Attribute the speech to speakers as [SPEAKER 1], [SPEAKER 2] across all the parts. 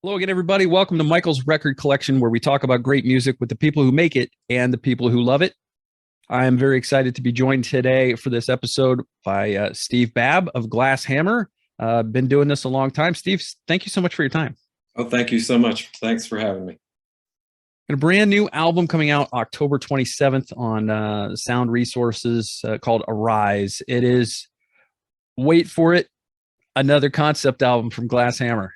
[SPEAKER 1] Hello again, everybody. Welcome to Michael's Record Collection, where we talk about great music with the people who make it and the people who love it. I am very excited to be joined today for this episode by Steve Babb of Glass Hammer. Been doing this a long time. Steve, thank you so much for your time.
[SPEAKER 2] Oh, thank you so much. Thanks for having me.
[SPEAKER 1] And a brand new album coming out October 27th on Sound Resources called Arise. It is, wait for it, another concept album from Glass Hammer.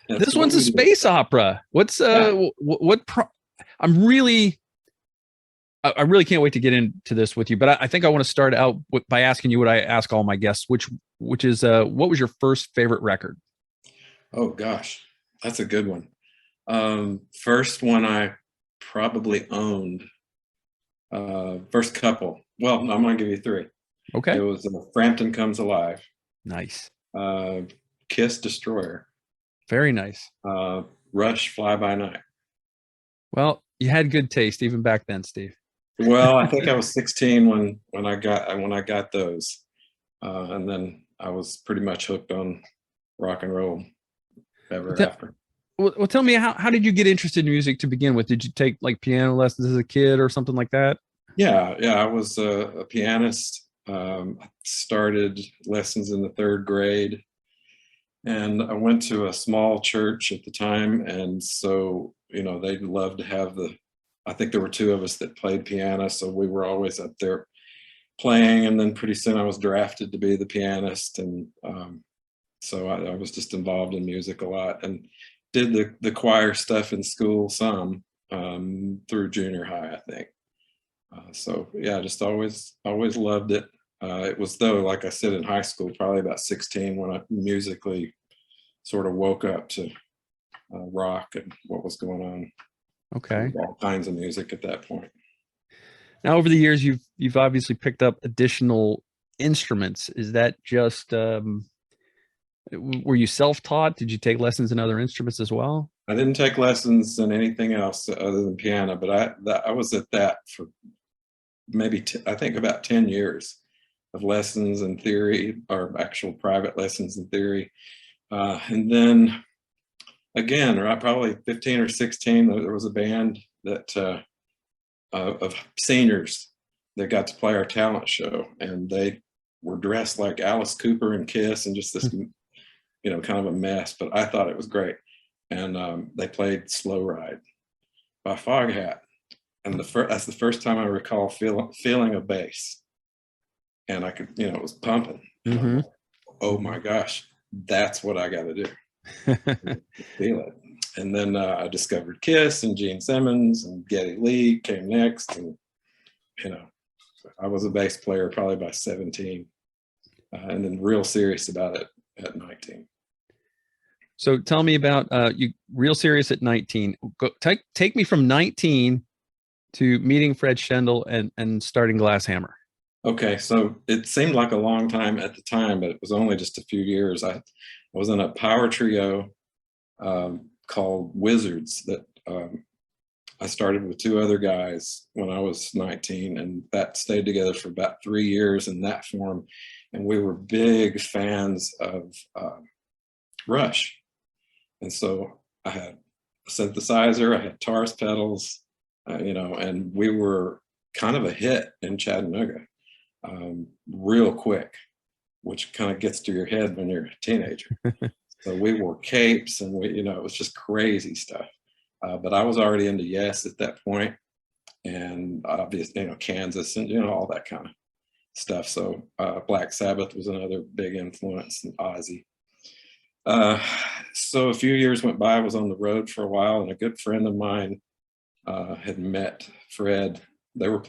[SPEAKER 1] This one's a space opera. What's I'm really I really can't wait to get into this with you, but I think I want to start out by asking you what I ask all my guests, which is what was your first favorite record?
[SPEAKER 2] Oh gosh, that's a good one. First one I probably owned. First couple. Well, I'm gonna give you three.
[SPEAKER 1] Okay.
[SPEAKER 2] It was Frampton Comes Alive.
[SPEAKER 1] Nice.
[SPEAKER 2] Kiss Destroyer.
[SPEAKER 1] Very nice.
[SPEAKER 2] Rush Fly By Night.
[SPEAKER 1] Well, you had good taste even back then, Steve.
[SPEAKER 2] Well, I think I was 16 when I got those, and then I was pretty much hooked on rock and roll ever after.
[SPEAKER 1] Well, tell me, how did you get interested in music to begin with? Did you take like piano lessons as a kid or something like that?
[SPEAKER 2] Yeah, I was a pianist. I started lessons in the third grade, and I went to a small church at the time, and so they'd love to have I think there were two of us that played piano, so we were always up there playing, and then pretty soon I was drafted to be the pianist, and so I was just involved in music a lot and did the choir stuff in school some through junior high, I think. So yeah, just always loved it. It was though, like I said, in high school, probably about 16, when I musically sort of woke up to rock and what was going on.
[SPEAKER 1] Okay.
[SPEAKER 2] All kinds of music at that point.
[SPEAKER 1] Now, over the years, you've obviously picked up additional instruments. Is that just were you self-taught? Did you take lessons in other instruments as well?
[SPEAKER 2] I didn't take lessons in anything else other than piano, but I was at that for maybe I think about 10 years of lessons in theory, or actual private lessons in theory. And then again, right, probably 15 or 16, there was a band that of seniors that got to play our talent show, and they were dressed like Alice Cooper and Kiss, and just this, kind of a mess, but I thought it was great. And they played Slow Ride by Foghat. And that's the first time I recall feeling a bass. And I could, it was pumping.
[SPEAKER 1] Mm-hmm.
[SPEAKER 2] Like, oh my gosh, that's what I got to do. Feel it. And then I discovered Kiss and Gene Simmons, and Geddy Lee came next. And, I was a bass player probably by 17, and then real serious about it at 19.
[SPEAKER 1] So tell me about you real serious at 19. Take me from 19 to meeting Fred Schendel and starting Glass Hammer.
[SPEAKER 2] Okay, so it seemed like a long time at the time, but it was only just a few years. I was in a power trio called Wizards that I started with two other guys when I was 19, and that stayed together for about 3 years in that form. And we were big fans of Rush. And so I had a synthesizer, I had Taurus pedals, and we were kind of a hit in Chattanooga real quick, which kind of gets to your head when you're a teenager. So we wore capes, and it was just crazy stuff. But I was already into Yes at that point, and obviously, Kansas and, all that kind of stuff. So Black Sabbath was another big influence, and Ozzy. So a few years went by. I was on the road for a while, and a good friend of mine had met Fred. They were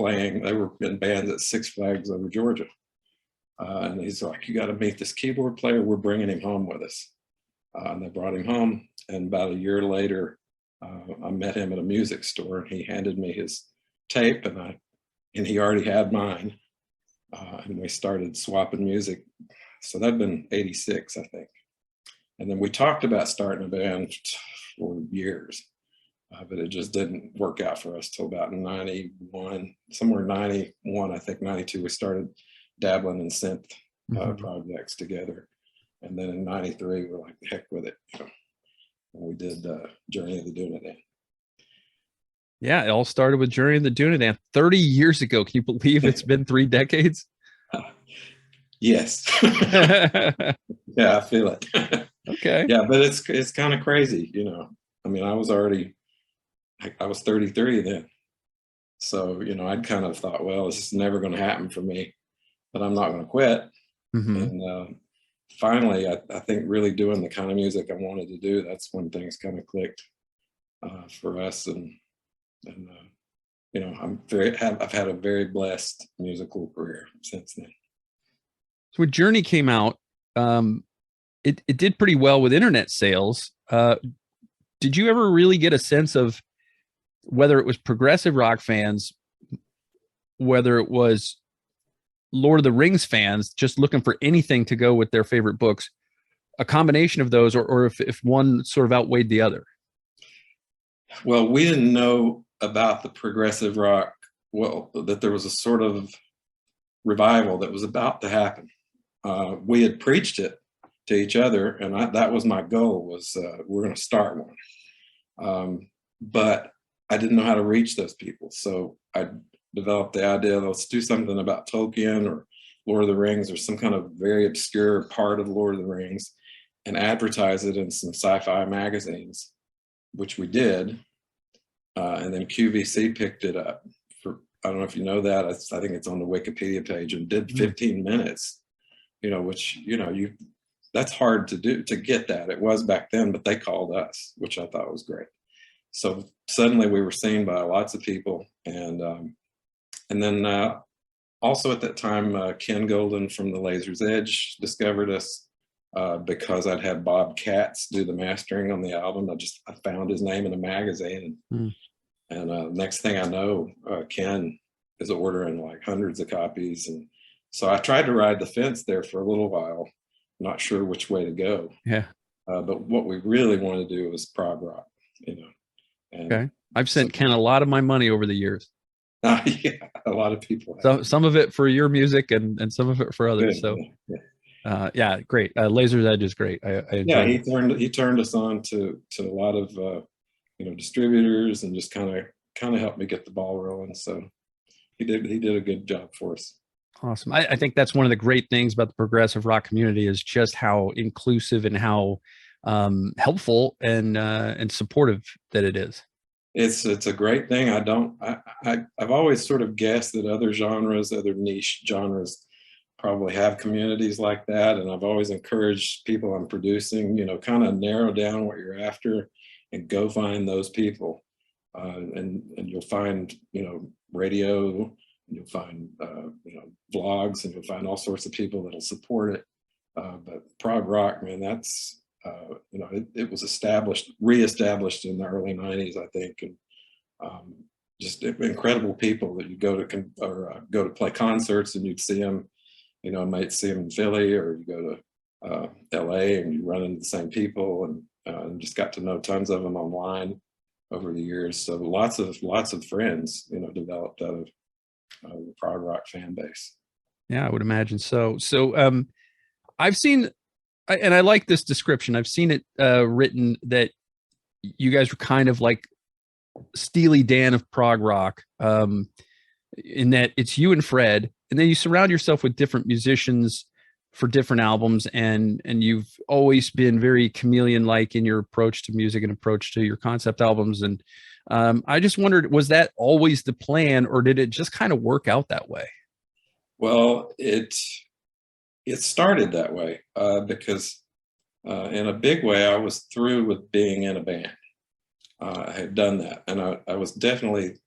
[SPEAKER 2] in bands at Six Flags over Georgia. And he's like, you got to meet this keyboard player. We're bringing him home with us. And they brought him home. And about a year later, I met him at a music store, and he handed me his tape, and he already had mine. And we started swapping music. So that'd been 86, I think. And then we talked about starting a band for years, but it just didn't work out for us till about 91, somewhere 91, I think 92, we started dabbling in synth projects together. And then in '93, we're like, heck with it. And we did Journey of the Dunedain.
[SPEAKER 1] Yeah, it all started with Journey of the Dunedain 30 years ago. Can you believe it's been 3 decades?
[SPEAKER 2] Yes. Yeah, I feel it.
[SPEAKER 1] Okay.
[SPEAKER 2] Yeah, but it's kind of crazy, I mean, I was 33 then. So, I'd kind of thought, well, this is never going to happen for me, but I'm not going to quit.
[SPEAKER 1] Mm-hmm.
[SPEAKER 2] And finally, I think really doing the kind of music I wanted to do, that's when things kind of clicked for us. And I've had a very blessed musical career since then.
[SPEAKER 1] So when Journey came out, it did pretty well with internet sales. Did you ever really get a sense of whether it was progressive rock fans, whether it was Lord of the Rings fans just looking for anything to go with their favorite books, a combination of those, or if one sort of outweighed the other?
[SPEAKER 2] Well, we didn't know about the progressive rock, that there was a sort of revival that was about to happen. We had preached it to each other, and that was my goal, was we're going to start one. But I didn't know how to reach those people. So I developed the idea, let's do something about Tolkien or Lord of the Rings or some kind of very obscure part of Lord of the Rings and advertise it in some sci-fi magazines, which we did. And then QVC picked it up for, I don't know if you know that, I think it's on the Wikipedia page, and did 15 minutes, which, that's hard to do, to get that. It was back then, but they called us, which I thought was great. So suddenly we were seen by lots of people. And then also at that time, Ken Golden from the Laser's Edge discovered us because I'd had Bob Katz do the mastering on the album. I found his name in a magazine. And next thing I know, Ken is ordering like hundreds of copies. And so I tried to ride the fence there for a little while, not sure which way to go.
[SPEAKER 1] Yeah.
[SPEAKER 2] But what we really want to do is prog rock, And
[SPEAKER 1] okay. I've sent Ken a lot of my money over the years.
[SPEAKER 2] Yeah, a lot of people.
[SPEAKER 1] So some of it for your music and some of it for others.
[SPEAKER 2] Good,
[SPEAKER 1] so yeah, great. Laser's Edge is great.
[SPEAKER 2] Yeah, he turned us on to a lot of distributors, and just kind of helped me get the ball rolling. So he did a good job for us.
[SPEAKER 1] Awesome. I think that's one of the great things about the progressive rock community, is just how inclusive and how helpful and supportive that it is.
[SPEAKER 2] It's a great thing. I've always sort of guessed that other niche genres probably have communities like that. And I've always encouraged people I'm producing, kind of narrow down what you're after and go find those people. And you'll find, radio, and you'll find, vlogs, and you'll find all sorts of people that'll support it. But prog rock, man, that's, it was reestablished in the early '90s, I think, and just incredible people that you go to play concerts, and you'd see them, might see them in Philly, or you go to LA and you run into the same people, and just got to know tons of them online over the years. So lots of friends, developed out of the prog rock fan base.
[SPEAKER 1] Yeah, I would imagine so. So I've seen, and I like this description, I've seen it written that you guys were kind of like Steely Dan of prog rock, in that it's you and Fred, and then you surround yourself with different musicians for different albums, and you've always been very chameleon-like in your approach to music and approach to your concept albums. And I just wondered, was that always the plan, or did it just kind of work out that way?
[SPEAKER 2] Well, it started that way because in a big way, I was through with being in a band. I had done that, and I was definitely,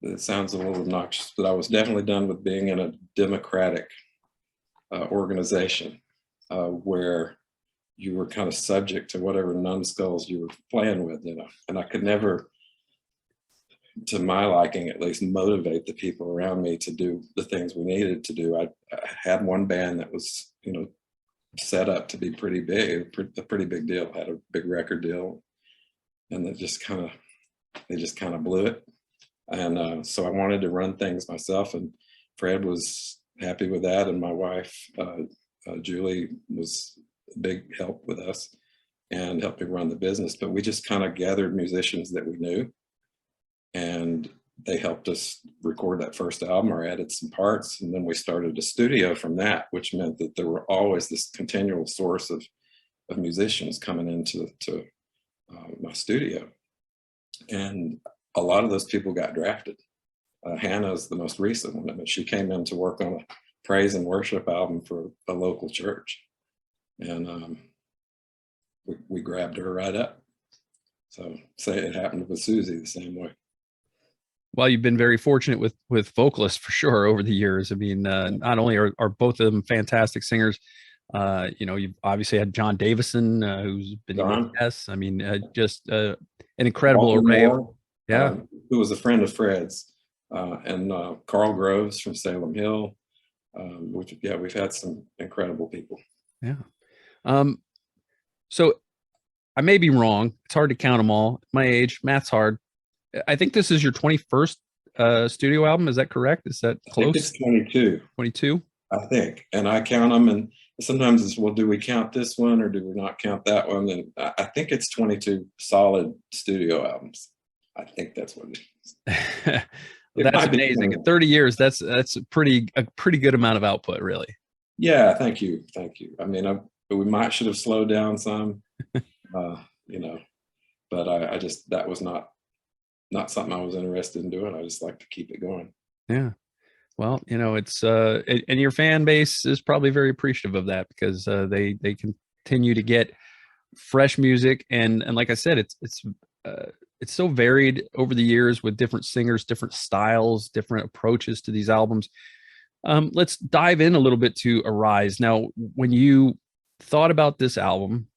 [SPEAKER 2] it sounds a little obnoxious, but I was definitely done with being in a democratic organization where you were kind of subject to whatever numbskulls you were playing with, and I could never, to my liking at least, motivate the people around me to do the things we needed to do. I had one band that was, set up to be pretty big, a pretty big deal, had a big record deal, and they just kind of blew it. And so I wanted to run things myself, and Fred was happy with that, and my wife Julie was big help with us and helped me run the business. But we just kind of gathered musicians that we knew, and they helped us record that first album or added some parts. And then we started a studio from that, which meant that there were always this continual source of musicians coming into my studio. And a lot of those people got drafted. Hannah's the most recent one. I mean, she came in to work on a praise and worship album for a local church. And we grabbed her right up. So say it happened with Susie the same way.
[SPEAKER 1] Well, you've been very fortunate with vocalists for sure over the years. I mean, not only are both of them fantastic singers, you've obviously had John Davison, who's been a guest. I mean, just an incredible array.
[SPEAKER 2] Who was a friend of Fred's, and Carl Groves from Salem Hill. We've had some incredible people.
[SPEAKER 1] Yeah. So I may be wrong. It's hard to count them all. At my age, math's hard. I think this is your 21st studio album. Is that correct? Is that close?
[SPEAKER 2] I think it's 22.
[SPEAKER 1] 22?
[SPEAKER 2] I think. And I count them, and sometimes it's, well, do we count this one or do we not count that one? And I think it's 22 solid studio albums. I think that's what it is.
[SPEAKER 1] That's amazing. In 30 years, that's a pretty good amount of output, really.
[SPEAKER 2] Yeah, thank you. I mean, we should have slowed down some, but I just, that was not something I was interested in doing. I just like to keep it going.
[SPEAKER 1] Yeah. Well, it's and your fan base is probably very appreciative of that, because they continue to get fresh music, and like I said, it's so varied over the years with different singers, different styles, different approaches to these albums. Let's dive in a little bit to Arise. Now, when you thought about this album,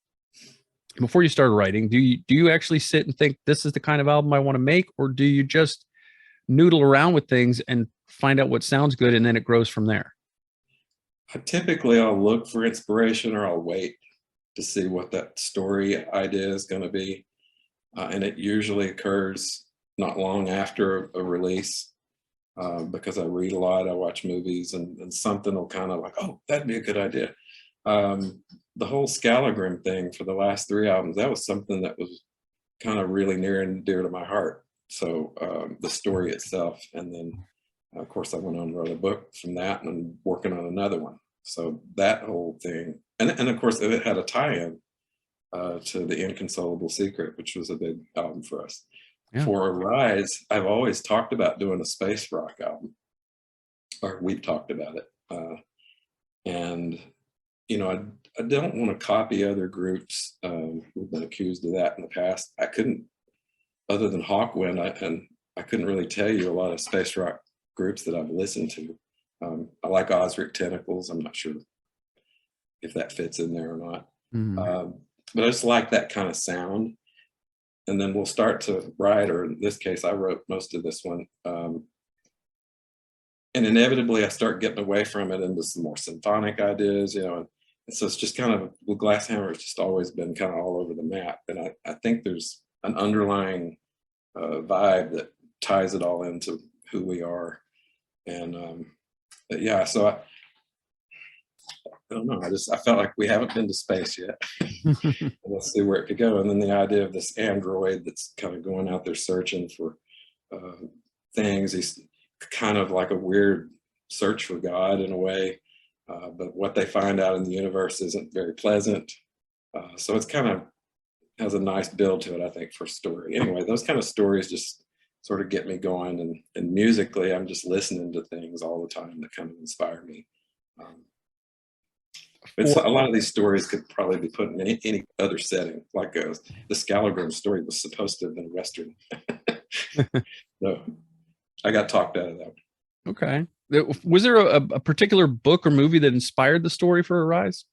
[SPEAKER 1] before you started writing, do you actually sit and think this is the kind of album I want to make, or do you just noodle around with things and find out what sounds good and then it grows from there?
[SPEAKER 2] I'll look for inspiration, or I'll wait to see what that story idea is going to be, and it usually occurs not long after a release, because I read a lot, I watch movies, and something will kind of like, oh, that'd be a good idea. The whole Scalagram thing for the last 3 albums, that was something that was kind of really near and dear to my heart. So the story itself, and then of course I went on and wrote a book from that, and I'm working on another one. So that whole thing, and of course it had a tie-in to The Inconsolable Secret, which was a big album for us. Yeah. For Arise, I've always talked about doing a space rock album, or we've talked about it, and I don't want to copy other groups. We've been accused of that in the past. I couldn't, other than Hawkwind, I couldn't really tell you a lot of space rock groups that I've listened to. I like Ozric Tentacles. I'm not sure if that fits in there or not. Mm. But I just like that kind of sound. And then we'll start to write, or in this case, I wrote most of this one. And inevitably I start getting away from it into some more symphonic ideas, and so it's just kind of, with Glass Hammer, it's just always been kind of all over the map. And I think there's an underlying vibe that ties it all into who we are. And yeah, so I don't know. I felt like we haven't been to space yet. Let's see where it could go. And then the idea of this android that's kind of going out there searching for things. He's kind of like a weird search for God in a way. But what they find out in the universe isn't very pleasant. So it's kind of has a nice build to it, I think, for a story. Anyway, those kind of stories just sort of get me going. And musically, I'm just listening to things all the time that kind of inspire me. It's, a lot of these stories could probably be put in any other setting. Like the Scalagram story was supposed to have been Western. So I got talked out of that.
[SPEAKER 1] Okay. Was there a particular book or movie that inspired the story for Arise?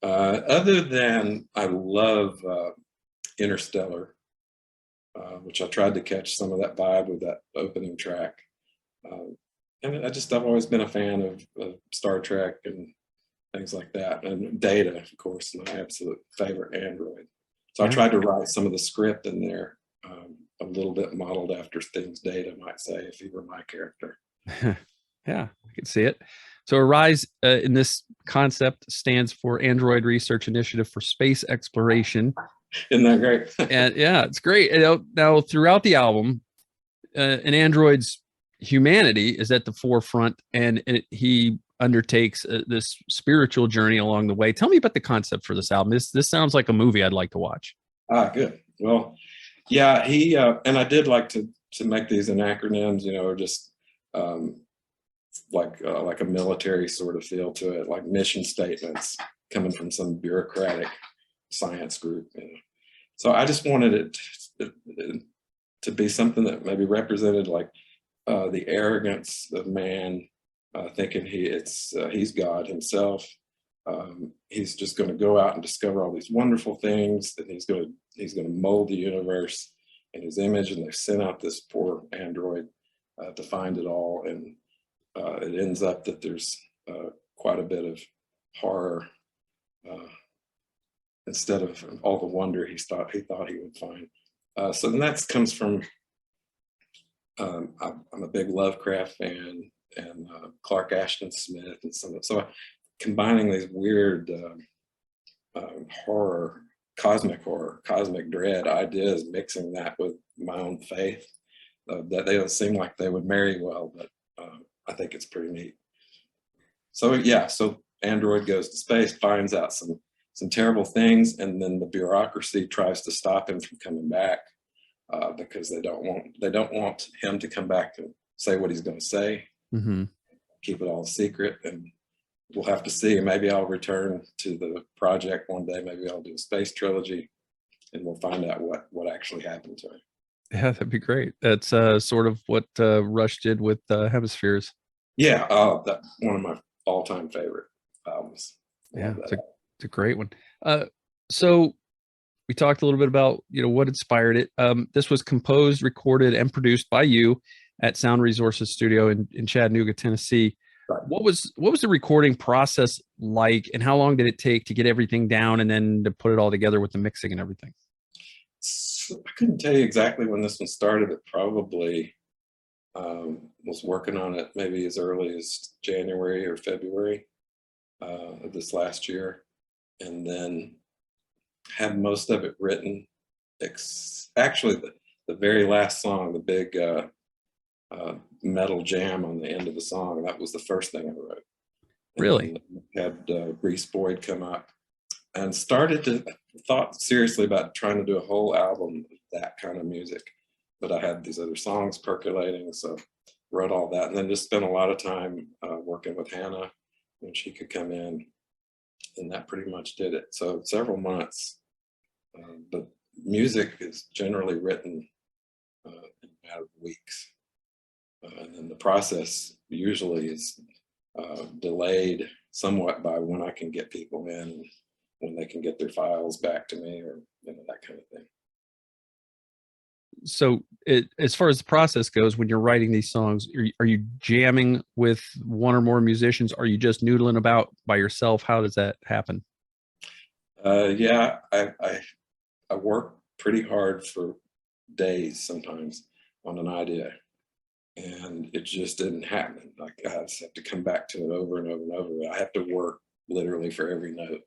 [SPEAKER 2] Other than I love Interstellar, which I tried to catch some of that vibe with that opening track. And I've always been a fan of Star Trek and things like that. And Data, of course, my absolute favorite android. So I tried to write some of the script in there a little bit modeled after things Data might say if he were my character.
[SPEAKER 1] Yeah, I can see it. So ARISE in this concept stands for Android Research Initiative for Space Exploration.
[SPEAKER 2] Isn't that great?
[SPEAKER 1] And yeah, it's great. Now throughout the album, an android's humanity is at the forefront, and he undertakes this spiritual journey along the way. Tell me about the concept for this album. This sounds like a movie I'd like to watch.
[SPEAKER 2] Good. Well, yeah, he and I did like to make these in acronyms, or just like a military sort of feel to it, like mission statements coming from some bureaucratic science group. So I just wanted it to be something that maybe represented like the arrogance of man, thinking he's God himself. He's just going to go out and discover all these wonderful things, and he's going to mold the universe in his image. And they've sent out this poor android to find it all, and it ends up that there's quite a bit of horror instead of all the wonder he thought he would find. So then that comes from I'm a big Lovecraft fan, and Clark Ashton Smith, and so combining these weird horror, cosmic dread ideas, mixing that with my own faith, that they don't seem like they would marry well, but I think it's pretty neat. So yeah, so android goes to space, finds out some terrible things, and then the bureaucracy tries to stop him from coming back because they don't want him to come back and say what he's going to say.
[SPEAKER 1] Mm-hmm.
[SPEAKER 2] Keep it all secret, and we'll have to see. Maybe I'll return to the project one day. Maybe I'll do a space trilogy, and we'll find out what actually happened to him.
[SPEAKER 1] Yeah, that'd be great. That's sort of what Rush did with Hemispheres.
[SPEAKER 2] Yeah, that's one of my all-time favorite albums.
[SPEAKER 1] Yeah, it's a great one. So we talked a little bit about what inspired it. This was composed, recorded, and produced by you at Sound Resources Studio in Chattanooga, Tennessee.
[SPEAKER 2] Right.
[SPEAKER 1] What was the recording process like, and how long did it take to get everything down and then to put it all together with the mixing and everything?
[SPEAKER 2] I couldn't tell you exactly when this one started, but probably was working on it maybe as early as January or February of this last year, and then had most of it written. Actually, the very last song, the big metal jam on the end of the song, that was the first thing I wrote.
[SPEAKER 1] Really?
[SPEAKER 2] Had Reese Boyd come up and thought seriously about trying to do a whole album of that kind of music, but I had these other songs percolating, so wrote all that, and then just spent a lot of time working with Hannah when she could come in, and that pretty much did it. So several months, but music is generally written in a matter of weeks, and then the process usually is delayed somewhat by when I can get people in and when they can get their files back to me, or that kind of thing.
[SPEAKER 1] So as far as the process goes, when you're writing these songs, are you jamming with one or more musicians? Are you just noodling about by yourself? How does that happen?
[SPEAKER 2] Yeah, I work pretty hard for days sometimes on an idea, and it just didn't happen. Like, I just have to come back to it over and over and over. I have to work literally for every note.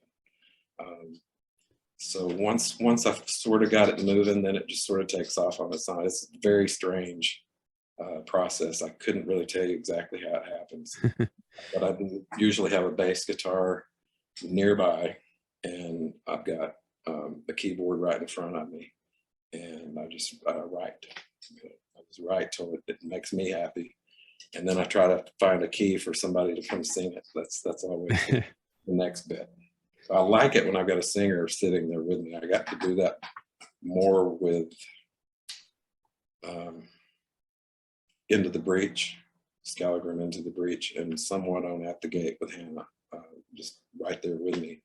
[SPEAKER 2] So once I've sort of got it moving, then it just sort of takes off on its own. It's a very strange process. I couldn't really tell you exactly how it happens, but I do usually have a bass guitar nearby, and I've got a keyboard right in front of me, and I just write. I just write till it makes me happy, and then I try to find a key for somebody to come sing it. That's always the next bit. I like it when I've got a singer sitting there with me. I got to do that more with Into the Breach, Scalagrim Into the Breach, and somewhat on At the Gate with Hannah, just right there with me.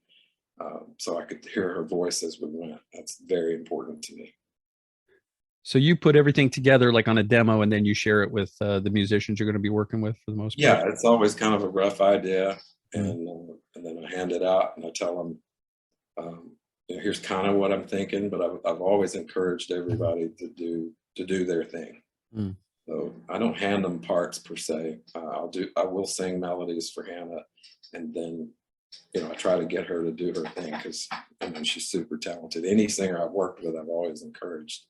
[SPEAKER 2] So I could hear her voice as we went. That's very important to me.
[SPEAKER 1] So you put everything together like on a demo, and then you share it with the musicians you're going to be working with for the most part?
[SPEAKER 2] Yeah, it's always kind of a rough idea. And then I hand it out, and I tell them, here's kind of what I'm thinking, but I've always encouraged everybody to do their thing. So I don't hand them parts per se. I will sing melodies for Hannah, and then, I try to get her to do her thing, because I mean, she's super talented. Any singer I've worked with, I've always encouraged,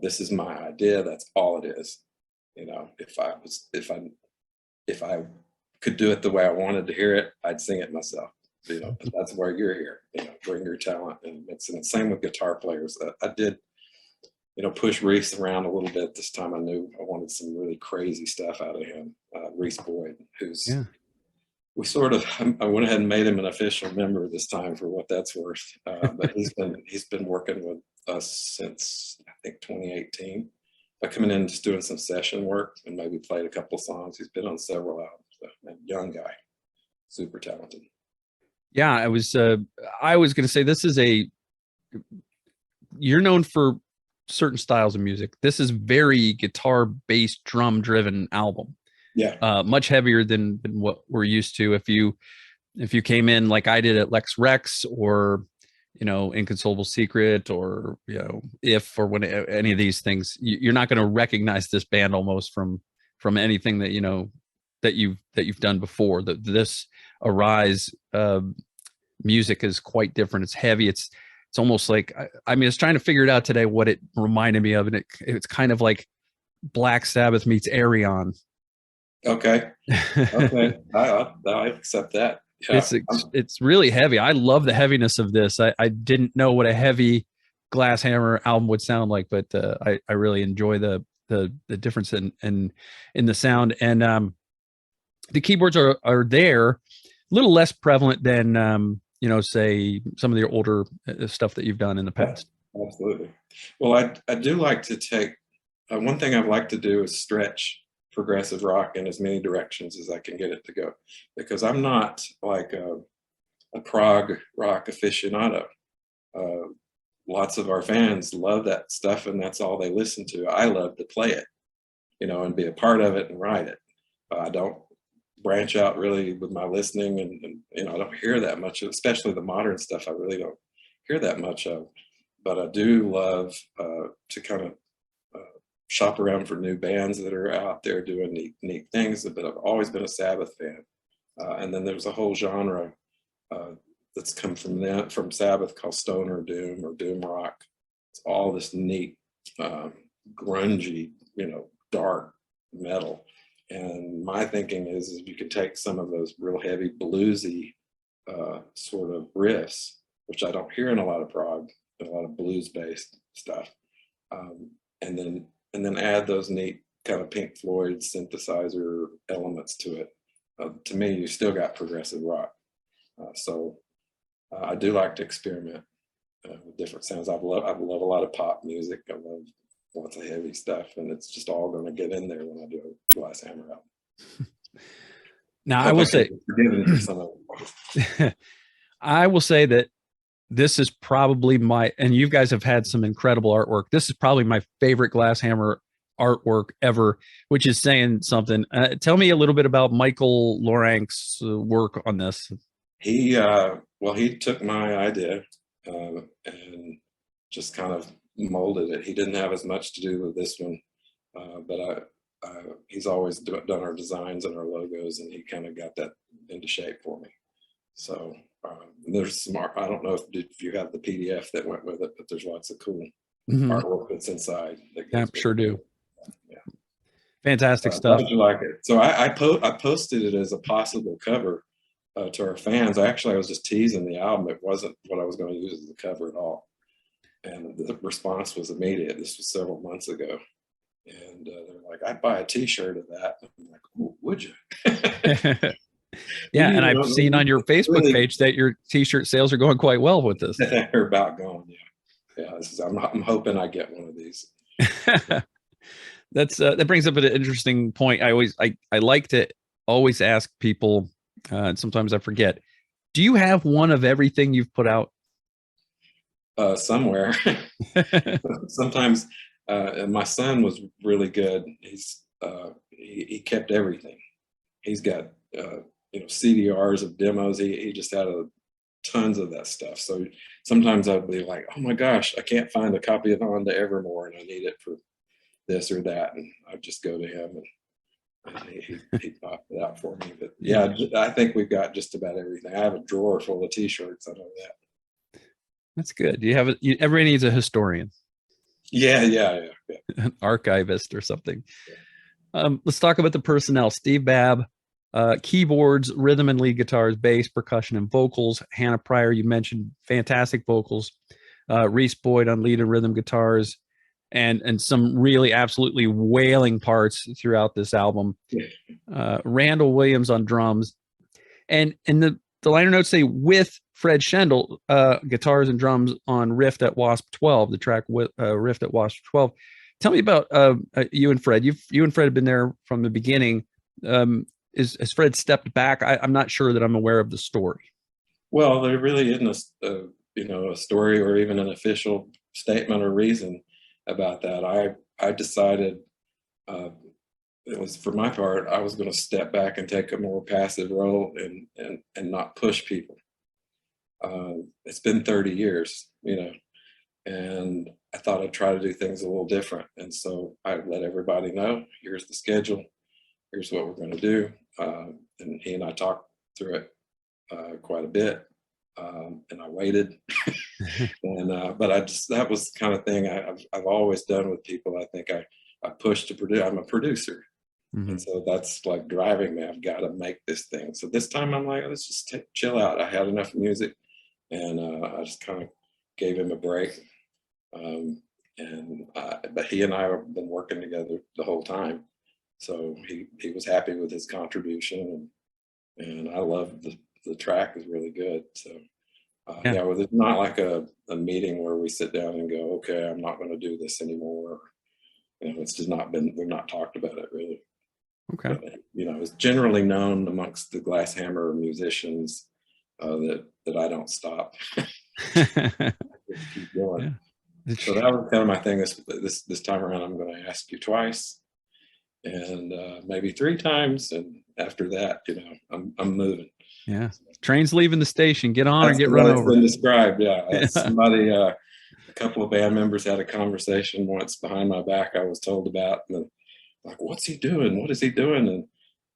[SPEAKER 2] this is my idea. That's all it is. If I could do it the way I wanted to hear it, I'd sing it myself. But that's where you're here. Bring your talent and mix it. And same with guitar players. I did, push Reese around a little bit this time. I knew I wanted some really crazy stuff out of him. Reese Boyd, who's I went ahead and made him an official member this time, for what that's worth. But he's been working with us since, I think, 2018. Coming in, just doing some session work, and maybe played a couple songs. He's been on several albums. A young guy, super talented.
[SPEAKER 1] Yeah, I was going to say, you're known for certain styles of music. This is very guitar based, drum driven album.
[SPEAKER 2] Yeah.
[SPEAKER 1] Much heavier than what we're used to. If you came in like I did at Lex Rex, or Inconsolable Secret, or If, or when any of these things, you're not going to recognize this band almost from anything that that you've done before. This Arise music is quite different. It's heavy. It's almost like, I was trying to figure it out today what it reminded me of, and it's kind of like Black Sabbath meets Arion.
[SPEAKER 2] Okay. I accept that. Yeah.
[SPEAKER 1] It's really heavy. I love the heaviness of this. I didn't know what a heavy Glass Hammer album would sound like, but I really enjoy the difference in the sound. And the keyboards are there, a little less prevalent than say some of the older stuff that you've done in the past.
[SPEAKER 2] Absolutely. Well, I do like to take one thing I'd like to do is stretch progressive rock in as many directions as I can get it to go, because I'm not like a prog rock aficionado. Lots of our fans love that stuff, and that's all they listen to. I love to play it, and be a part of it and write it. I don't branch out really with my listening, and I don't hear that much, especially the modern stuff. I really don't hear that much of, but I do love to kind of shop around for new bands that are out there doing neat things. But I've always been a Sabbath fan, and then there's a whole genre that's come from Sabbath called stoner doom or doom rock. It's all this neat, grungy, dark metal. And my thinking is you can take some of those real heavy bluesy sort of riffs, which I don't hear in a lot of prog, a lot of blues based stuff, and then add those neat kind of Pink Floyd synthesizer elements to it. To me, you still got progressive rock. So I do like to experiment with different sounds. I love a lot of pop music. I love lots of heavy stuff, and it's just all going to get in there when I do a Glass Hammer album.
[SPEAKER 1] Now, I will say, I will say that this is probably and you guys have had some incredible artwork. This is probably my favorite Glass Hammer artwork ever, which is saying something. Tell me a little bit about Michael Lorank's work on this.
[SPEAKER 2] He took my idea and just kind of molded it. He didn't have as much to do with this one, but he's always done our designs and our logos, and he kind of got that into shape for me. So there's some I don't know if you have the PDF that went with it, but there's lots of cool artwork that's inside.
[SPEAKER 1] Yeah, sure do.
[SPEAKER 2] Yeah,
[SPEAKER 1] fantastic stuff.
[SPEAKER 2] How did you like it? So I posted it as a possible cover to our fans. I was just teasing the album. It wasn't what I was going to use as a cover at all. And the response was immediate. This was several months ago. And they're like, I'd buy a t-shirt of that. I'm like, oh, would you?
[SPEAKER 1] Yeah, and I've seen on your Facebook page that your t-shirt sales are going quite well with this.
[SPEAKER 2] They're about going, yeah. I'm hoping I get one of these.
[SPEAKER 1] That brings up an interesting point. I like to always ask people, and sometimes I forget, do you have one of everything you've put out?
[SPEAKER 2] Somewhere. Sometimes my son was really good. He kept everything. He's got CDRs of demos. He just had tons of that stuff. So sometimes I'd be like, oh my gosh, I can't find a copy of On to Evermore, and I need it for this or that, and I'd just go to him, and he popped it out for me. But yeah, I think we've got just about everything. I have a drawer full of T-shirts. I know that.
[SPEAKER 1] That's good. You have it. Everybody needs a historian.
[SPEAKER 2] Yeah.
[SPEAKER 1] An archivist or something. Let's talk about the personnel. Steve Babb, keyboards, rhythm and lead guitars, bass, percussion, and vocals. Hannah Pryor, you mentioned, fantastic vocals. Reese Boyd on lead and rhythm guitars, and some really absolutely wailing parts throughout this album. Randall Williams on drums, and the liner notes say with Fred Schendel, guitars and drums on Rift at Wasp 12, the track with Rift at Wasp 12. Tell me about you and Fred. You and Fred have been there from the beginning. Has Fred stepped back? I'm not sure that I'm aware of the story.
[SPEAKER 2] Well, there really isn't a story or even an official statement or reason about that. I decided it was, for my part, I was going to step back and take a more passive role and not push people. It's been 30 years, and I thought I'd try to do things a little different. And so I let everybody know, here's the schedule, here's what we're going to do. And he and I talked through it quite a bit. And I waited, but that was the kind of thing I've always done with people. I think I push to produce. I'm a producer, and so that's like driving me. I've got to make this thing. So this time I'm like, let's just chill out. I had enough music, and I just kind of gave him a break. But he and I have been working together the whole time, so he was happy with his contribution, and I loved the track is really good. So well, it's not like a meeting where we sit down and go, okay, I'm not going to do this anymore. It's just we've not talked about it really.
[SPEAKER 1] Okay.
[SPEAKER 2] But, it's generally known amongst the Glass Hammer musicians that I don't stop. Just keep going. Yeah. So that was kind of my thing. This time around, I'm going to ask you twice, and maybe 3 times, and after that, I'm moving.
[SPEAKER 1] Yeah, train's leaving the station. Get on or get run over.
[SPEAKER 2] Been described. Yeah, somebody. A couple of band members had a conversation once behind my back. I was told about, and like, what's he doing? What is he doing?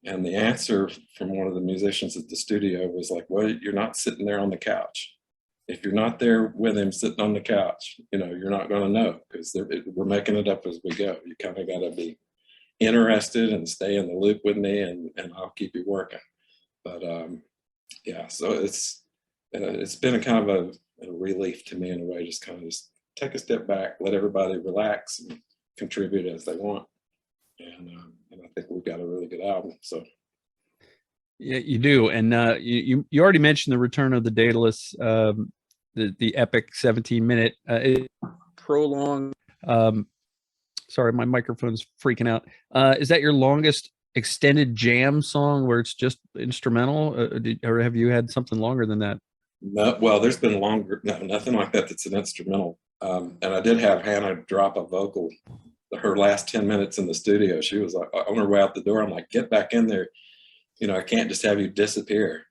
[SPEAKER 2] And the answer from one of the musicians at the studio was like, well, you're not sitting there on the couch. If you're not there with him sitting on the couch, you're not going to know, because we're making it up as we go. You kind of got to be interested and stay in the loop with me, and I'll keep you working. But so it's been a kind of a relief to me in a way, just kind of just take a step back, let everybody relax and contribute as they want. And I think we've got a really good album. So
[SPEAKER 1] yeah, you do. And you already mentioned the return of the Daedalus, the epic 17-minute prolong. Sorry, my microphone's freaking out. Is that your longest extended jam song where it's just instrumental, or have you had something longer than that?
[SPEAKER 2] No, well, there's been longer. No, nothing like that that's an instrumental. And I did have Hannah drop a vocal her last 10 minutes in the studio. She was like, on her way out the door, I'm like, get back in there. I can't just have you disappear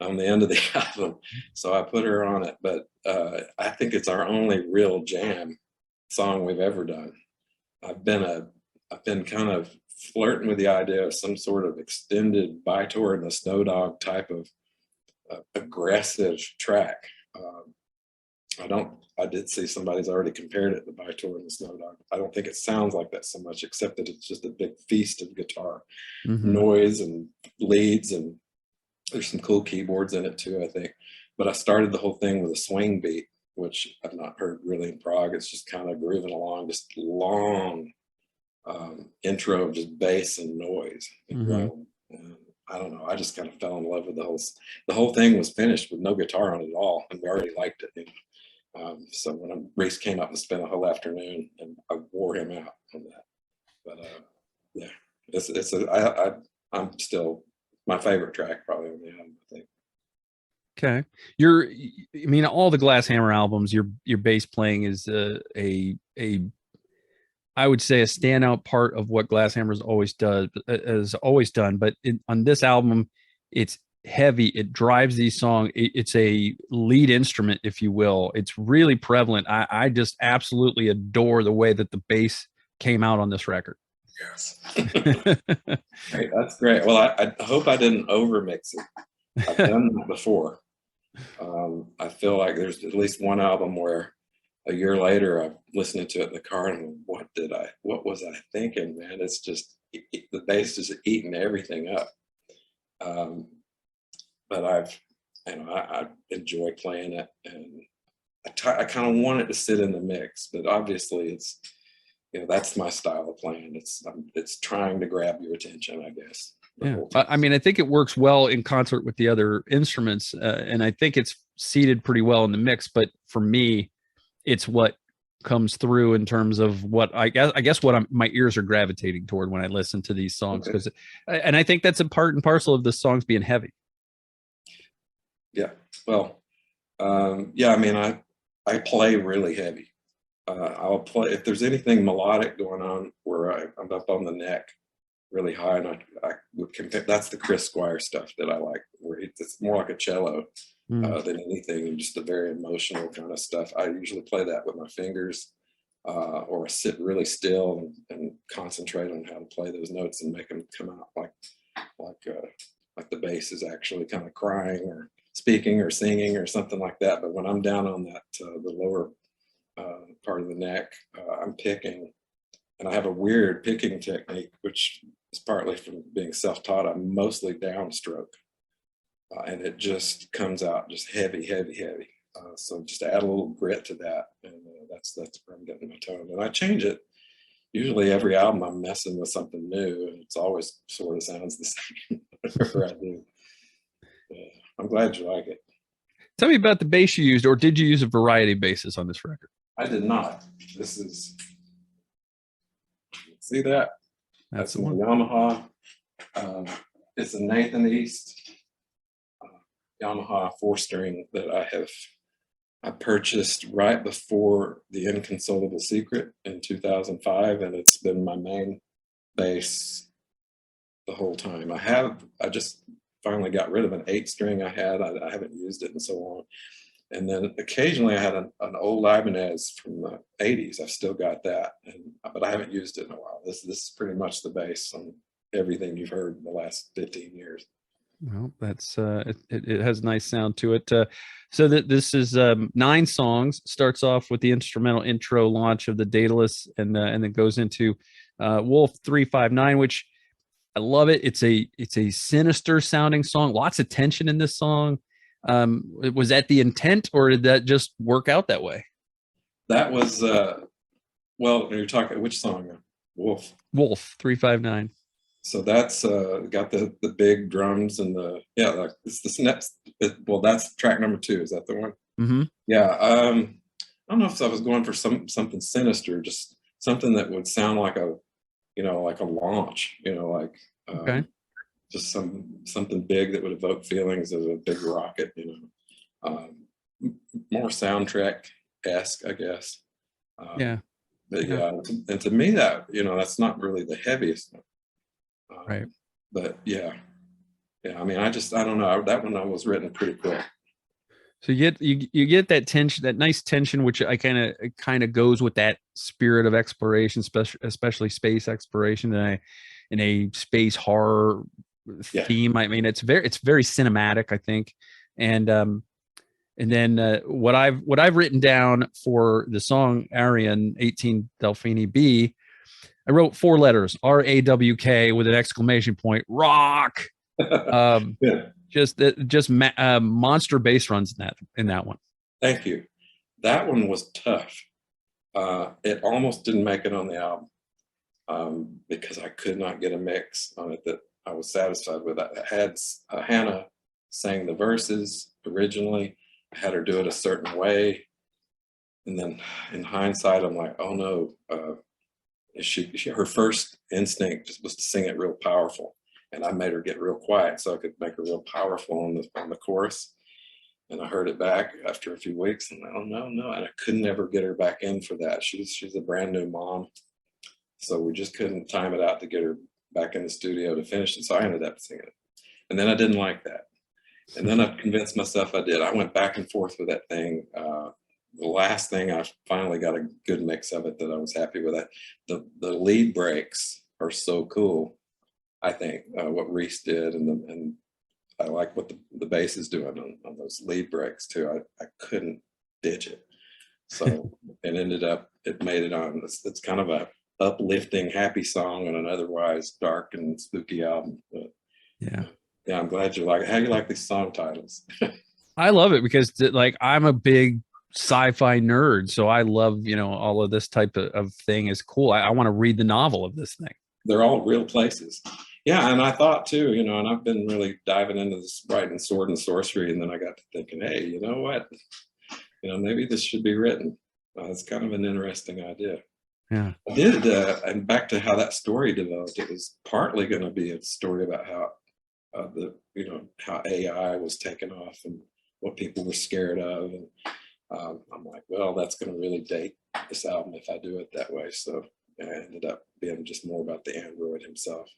[SPEAKER 2] on the end of the album. So I put her on it. But I think it's our only real jam song we've ever done. I've been kind of flirting with the idea of some sort of extended Vitor and the Snow Dog type of aggressive track. I did see somebody's already compared it to Vitor and the Snow Dog. I don't think it sounds like that so much, except that it's just a big feast of guitar noise and leads, and there's some cool keyboards in it too, I think. But I started the whole thing with a swing beat, which I've not heard really in prog. It's just kind of grooving along, just long intro of just bass and noise. And I don't know. I just kind of fell in love with the whole thing was finished with no guitar on it at all, and we already liked it. So when Reese came up and spent a whole afternoon, and I wore him out on that. But I'm still my favorite track probably on the album, I think.
[SPEAKER 1] Okay, all the Glass Hammer albums, your bass playing is I would say a standout part of what Glass Hammer's always done. But on this album, it's heavy. It drives these songs. It's a lead instrument, if you will. It's really prevalent. I just absolutely adore the way that the bass
[SPEAKER 2] came out on this record. Yes. Great, that's great. Well, I hope I didn't overmix it. I've done that before. I feel like there's at least one album where a year later I'm listening to it in the car and what was I thinking, man? It's just the bass is eating everything up. But I enjoy playing it, and I kind of want it to sit in the mix, but obviously it's, that's my style of playing. It's trying to grab your attention, I guess.
[SPEAKER 1] Yeah. I mean, I think it works well in concert with the other instruments, and I think it's seated pretty well in the mix. But for me, it's what comes through in terms of what I guess what my ears are gravitating toward when I listen to these songs. And I think that's a part and parcel of the songs being heavy.
[SPEAKER 2] Yeah. Well, yeah. I mean, I play really heavy. I'll play if there's anything melodic going on where I'm up on the neck really high, and I would compare. That's the Chris Squire stuff that I like, where it's more like a cello than anything, and just the very emotional kind of stuff. I usually play that with my fingers, or I sit really still and concentrate on how to play those notes and make them come out like the bass is actually kind of crying or speaking or singing or something like that. But when I'm down on that the lower part of the neck, I'm picking, and I have a weird picking technique, which is partly from being self-taught. I'm mostly downstroke, and it just comes out just heavy, heavy, heavy. So just add a little grit to that, and that's where I'm getting my tone. And I change it. Usually every album I'm messing with something new, and it's always sort of sounds the same whatever I do. I'm glad you like it.
[SPEAKER 1] Tell me about the bass you used, or did you use a variety of basses on this record?
[SPEAKER 2] I did not. This is, see that? That's a Yamaha. It's a Nathan East Yamaha 4-string that I purchased right before The Inconsolable Secret in 2005, and it's been my main bass the whole time. I just finally got rid of an 8-string I had. I haven't used it in so long. And then occasionally I had an old Ibanez from the 80s. I've still got that, but I haven't used it in a while. This is pretty much the bass on everything you've heard in the last 15 years.
[SPEAKER 1] Well, that's it has a nice sound to it. So that this is 9 songs. Starts off with the instrumental intro launch of the Daedalus, and then goes into Wolf 359, which I love it. It's a sinister sounding song. Lots of tension in this song. Was that the intent, or did that just work out that way?
[SPEAKER 2] That was well, you're talking which song? Wolf
[SPEAKER 1] 359.
[SPEAKER 2] So that's got the big drums and like it's the snaps. Well, that's track number 2. Is that the one?
[SPEAKER 1] Mm-hmm.
[SPEAKER 2] Yeah. I don't know if I was going for something sinister, just something that would sound like a launch,
[SPEAKER 1] Okay.
[SPEAKER 2] Just something big that would evoke feelings of a big rocket, more soundtrack-esque, I guess.
[SPEAKER 1] Yeah.
[SPEAKER 2] But yeah, and to me that, that's not really the heaviest one.
[SPEAKER 1] Right.
[SPEAKER 2] But yeah. I mean, I don't know. That one was written pretty quick.
[SPEAKER 1] So you get that tension, that nice tension, which I kind of goes with that spirit of exploration, especially space exploration, in a space horror theme. I mean, it's very cinematic, I think. And then what I've written down for the song Arian 18 Delphini B, I wrote 4 letters, RAWK with an exclamation point, rock.
[SPEAKER 2] Yeah.
[SPEAKER 1] Just monster bass runs in that one.
[SPEAKER 2] Thank you. That one was tough. It almost didn't make it on the album because I could not get a mix on it that I was satisfied with. I had Hannah sang the verses originally. I had her do it a certain way, and then in hindsight, I'm like, oh no. Her first instinct was to sing it real powerful, and I made her get real quiet so I could make her real powerful on the chorus. And I heard it back after a few weeks, and oh no, and I could never get her back in for that. She's a brand new mom, so we just couldn't time it out to get her back in the studio to finish it. So I ended up singing it, and then I didn't like that, and then I convinced myself I did. I went back and forth with that thing the last thing, I finally got a good mix of it that I was happy with. That the lead breaks are so cool. I think what Reese did, and I like what the bass is doing on those lead breaks too. I couldn't ditch it. So it made it on. It's kind of a uplifting, happy song on an otherwise dark and spooky album. But
[SPEAKER 1] Yeah.
[SPEAKER 2] Yeah, I'm glad you like it. How do you like these song titles?
[SPEAKER 1] I love it because like I'm a big sci-fi nerd, so I love, all of this type of thing is cool. I want to read the novel of this thing.
[SPEAKER 2] They're all real places. Yeah, and I thought too, and I've been really diving into this writing sword and sorcery, and then I got to thinking, hey, you know what? Maybe this should be written. It's kind of an interesting idea.
[SPEAKER 1] Yeah.
[SPEAKER 2] I did, and back to how that story developed, it was partly going to be a story about how how AI was taken off and what people were scared of. And I'm like, well, that's going to really date this album if I do it that way. So I ended up being just more about the android himself.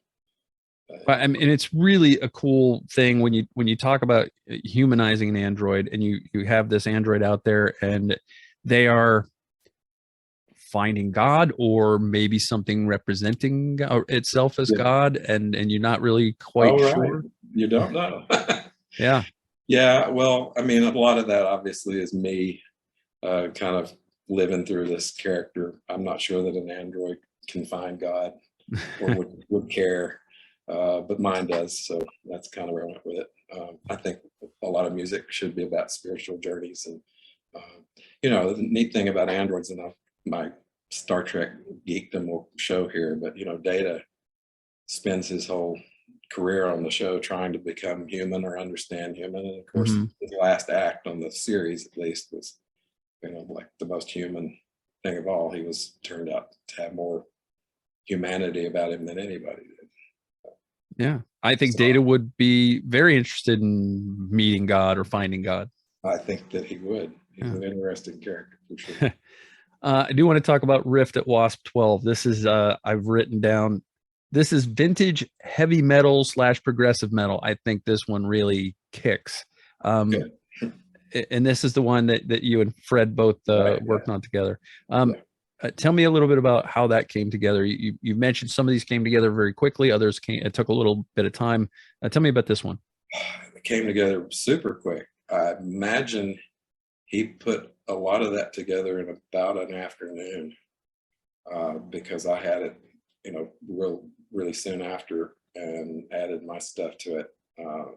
[SPEAKER 1] But I mean, it's really a cool thing when you talk about humanizing an android, and you have this android out there, and they are finding God, or maybe something representing itself as God, and you're not really quite sure.
[SPEAKER 2] You don't know.
[SPEAKER 1] Yeah.
[SPEAKER 2] Yeah. Well, I mean, a lot of that obviously is me kind of living through this character. I'm not sure that an android can find God or would care, but mine does. So that's kind of where I went with it. I think a lot of music should be about spiritual journeys. And, the neat thing about androids, and my Star Trek geekdom will show here, but Data spends his whole career on the show trying to become human or understand human, and of course his last act on the series at least was like the most human thing of all. He turned out to have more humanity about him than anybody did.
[SPEAKER 1] Yeah, I think Data would be very interested in meeting God or finding God.
[SPEAKER 2] I think that he would. He's an interesting character for sure.
[SPEAKER 1] I do want to talk about Rift at Wasp 12. This is I've written down, this is vintage heavy metal / progressive metal. I think this one really kicks. And this is the one that you and Fred both worked on together. Tell me a little bit about how that came together. You mentioned some of these came together very quickly. Others it took a little bit of time. Tell me about this one.
[SPEAKER 2] It came together super quick. I imagine he put a lot of that together in about an afternoon, because I had it, really soon after, and added my stuff to it.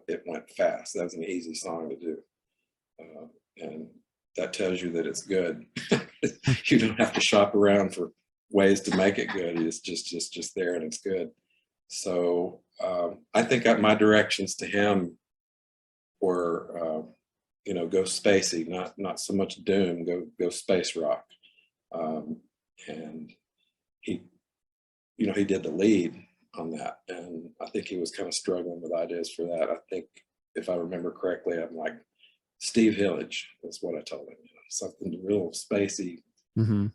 [SPEAKER 2] It went fast. That was an easy song to do, and that tells you that it's good. You don't have to shop around for ways to make it good. It's just there, and it's good. So I think my directions to him were, go spacey, not so much doom, go space rock. And he did the lead on that, and I think he was kind of struggling with ideas for that. I think, if I remember correctly, I'm like, Steve Hillage, that's what I told him, something real spacey. And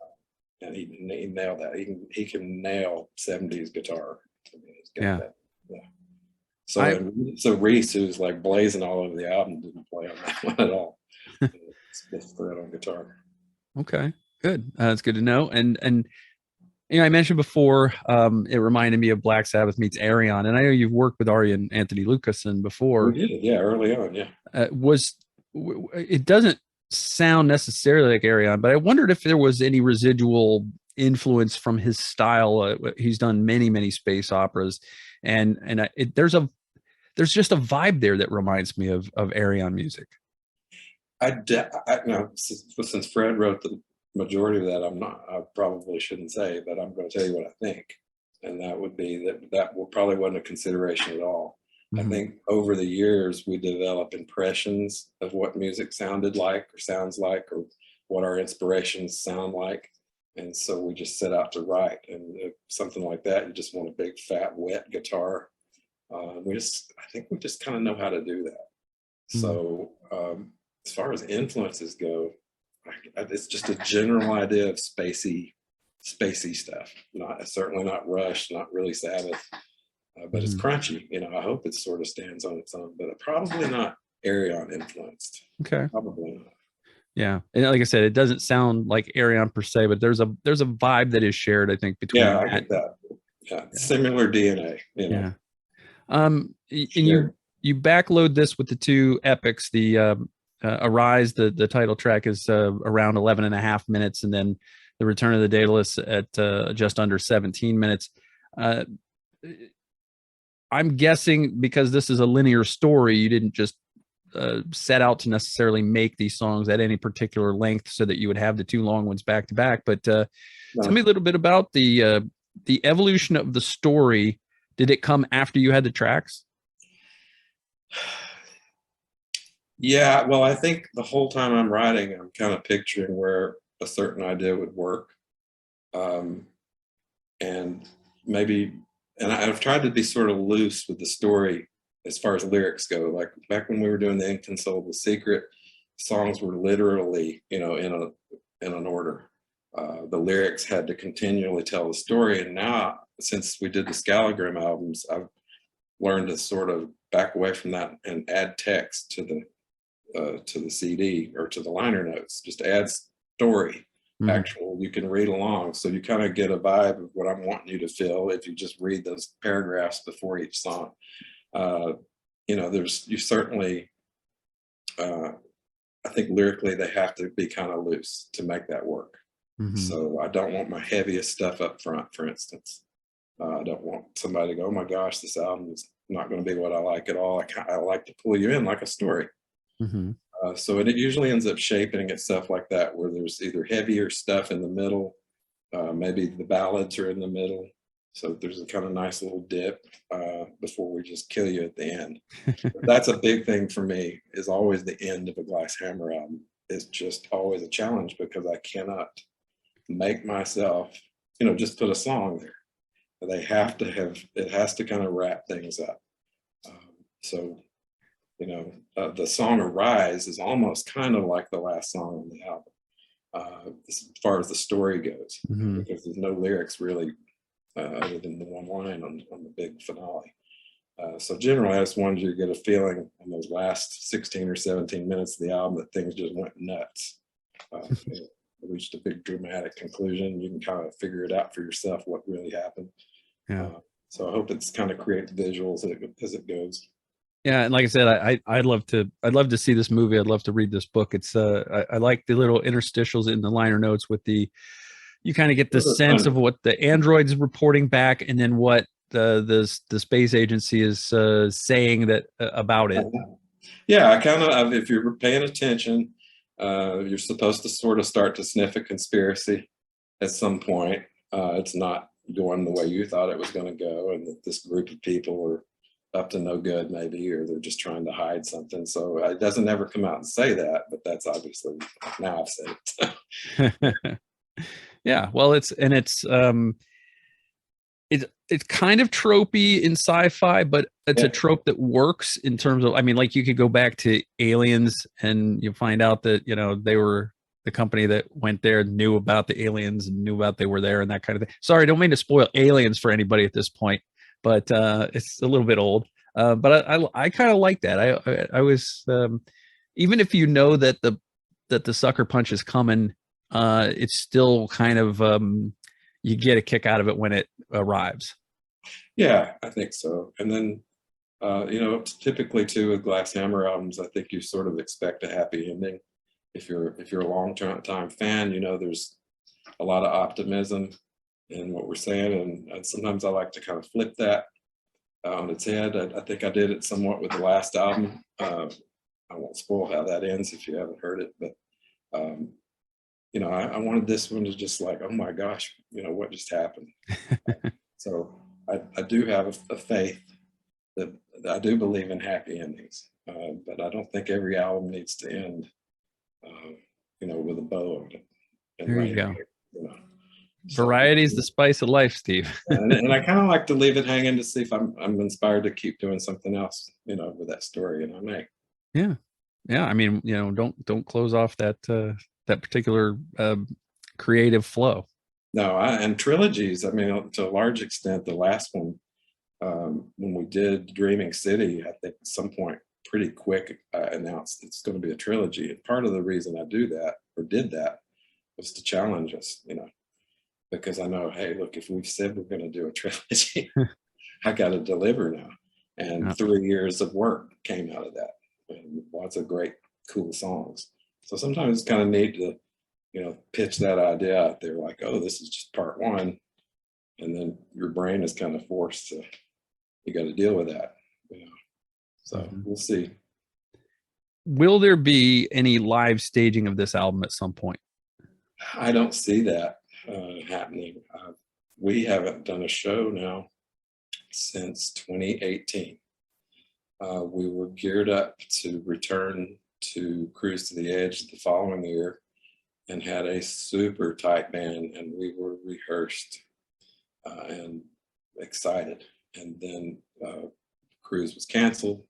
[SPEAKER 2] he nailed that. He can nail 70s guitar. That. Yeah. So Reese, who's like blazing all over the album, didn't play on that one at all. It's Fred on guitar.
[SPEAKER 1] Okay, good. That's good to know. And I mentioned before, it reminded me of Black Sabbath meets Arion, and I know you've worked with Ari and Anthony Lucassen before.
[SPEAKER 2] We did, yeah, early on, yeah.
[SPEAKER 1] It doesn't sound necessarily like Arion, but I wondered if there was any residual influence from his style. He's done many space operas, and there's just a vibe there that reminds me of Arion music.
[SPEAKER 2] Since Fred wrote the majority of that, I probably shouldn't say, but I'm going to tell you what I think, and that would be that probably wasn't a consideration at all. I think over the years we develop impressions of what music sounded like or sounds like, or what our inspirations sound like, and so we just set out to write. And if something like that, you just want a big fat wet guitar. I think we just kind of know how to do that. So as far as influences go, it's just a general idea of spacey stuff. Certainly not Rush, not really Sabbath, but it's crunchy. I hope it sort of stands on its own, but probably not Arion influenced.
[SPEAKER 1] Okay,
[SPEAKER 2] probably not.
[SPEAKER 1] Yeah, and like I said, it doesn't sound like Arion per se, but there's a vibe that is shared, I think, between
[SPEAKER 2] Yeah, I
[SPEAKER 1] that.
[SPEAKER 2] get that. Yeah,
[SPEAKER 1] Yeah.
[SPEAKER 2] similar DNA, you know.
[SPEAKER 1] Yeah. And
[SPEAKER 2] Shared.
[SPEAKER 1] you backload this with the two epics. The Arise, the title track is around 11 and a half minutes, and then the Return of the Daedalus at just under 17 minutes. Uh, I'm guessing because this is a linear story, you didn't just set out to necessarily make these songs at any particular length so that you would have the two long ones back to back. But tell me a little bit about the evolution of the story. Did it come after you had the tracks?
[SPEAKER 2] Yeah, well, I think the whole time I'm writing, I'm kind of picturing where a certain idea would work. Um, and maybe, and I've tried to be sort of loose with the story as far as lyrics go. Like back when we were doing the Inconsolable Secret, songs were literally, you know, in an order. The lyrics had to continually tell the story. And now, since we did the Scalagram albums, I've learned to sort of back away from that and add text to the CD or to the liner notes. Just add story, actual. You can read along, so you kind of get a vibe of what I'm wanting you to feel if you just read those paragraphs before each song. You know, you certainly. I think lyrically they have to be kind of loose to make that work. So I don't want my heaviest stuff up front, for instance. I don't want somebody to go, oh my gosh, this album is not going to be what I like at all. I like to pull you in like a story. So it usually ends up shaping itself like that, where there's either heavier stuff in the middle, maybe the ballads are in the middle. So there's a kind of nice little dip before we just kill you at the end. That's a big thing for me, is always the end of a Glass Hammer album. It's just always a challenge because I cannot make myself, you know, just put a song there. They have to have, it has to kind of wrap things up. So, you know, the song Arise is almost kind of like the last song on the album, as far as the story goes, because there's no lyrics really other than the one line on the big finale. So generally, I just wanted you to get a feeling in those last 16 or 17 minutes of the album that things just went nuts. It reached a big dramatic conclusion. You can kind of figure it out for yourself what really happened.
[SPEAKER 1] Yeah.
[SPEAKER 2] So I hope it's kind of creates visuals as it goes.
[SPEAKER 1] Yeah, and like I said, I'd love to see this movie. I'd love to read this book. It's I like the little interstitials in the liner notes with you kind of get the sense of what the android's reporting back, and then what the space agency is saying that about it.
[SPEAKER 2] Yeah, I kind of, if you're paying attention, you're supposed to sort of start to sniff a conspiracy at some point. It's not going the way you thought it was going to go, and that this group of people are up to no good, maybe, or they're just trying to hide something. So it doesn't ever come out and say that, but that's obviously, now I've said it.
[SPEAKER 1] Yeah, well, it's kind of tropey in sci-fi, but it's a trope that works in terms of, I mean, like you could go back to Aliens and you find out that, you know, they were the company that went there, knew about the aliens and knew about they were there and that kind of thing. Sorry, I don't mean to spoil Aliens for anybody at this point, but it's a little bit old. But I kind of like that. I was, even if you know that the sucker punch is coming, it's still kind of, you get a kick out of it when it arrives. Yeah,
[SPEAKER 2] I think so. And then, you know, typically too with Glass Hammer albums, I think you sort of expect a happy ending. If you're a long-time fan, you know, there's a lot of optimism in what we're saying, and sometimes I like to kind of flip that on its head. I think I did it somewhat with the last album. I won't spoil how that ends if you haven't heard it, but you know, I wanted this one to just like, oh my gosh, you know, what just happened? So I do have a faith that I do believe in happy endings, but I don't think every album needs to end, you know, with a bow on it.
[SPEAKER 1] There you go.
[SPEAKER 2] You know.
[SPEAKER 1] Variety is the spice of life, Steve.
[SPEAKER 2] and I kind of like to leave it hanging to see if I'm inspired to keep doing something else, you know, with that story, and I may.
[SPEAKER 1] Yeah. I mean, you know, don't close off that particular creative flow.
[SPEAKER 2] No, and trilogies. I mean, to a large extent, the last one, when we did Dreaming City, I think at some point pretty quick announced it's going to be a trilogy. And part of the reason I did that was to challenge us, because I know, hey, look, if we've said we're going to do a trilogy, I got to deliver now. And 3 years of work came out of that, and lots of great, cool songs. So sometimes it's kind of neat to, pitch that idea out there, like, oh, this is just part one. And then your brain is kind of forced to, you got to deal with that, So we'll see.
[SPEAKER 1] Will there be any live staging of this album at some point?
[SPEAKER 2] I don't see that happening. We haven't done a show now since 2018. We were geared up to return to Cruise to the Edge the following year and had a super tight band, and we were rehearsed and excited. And then Cruise was canceled.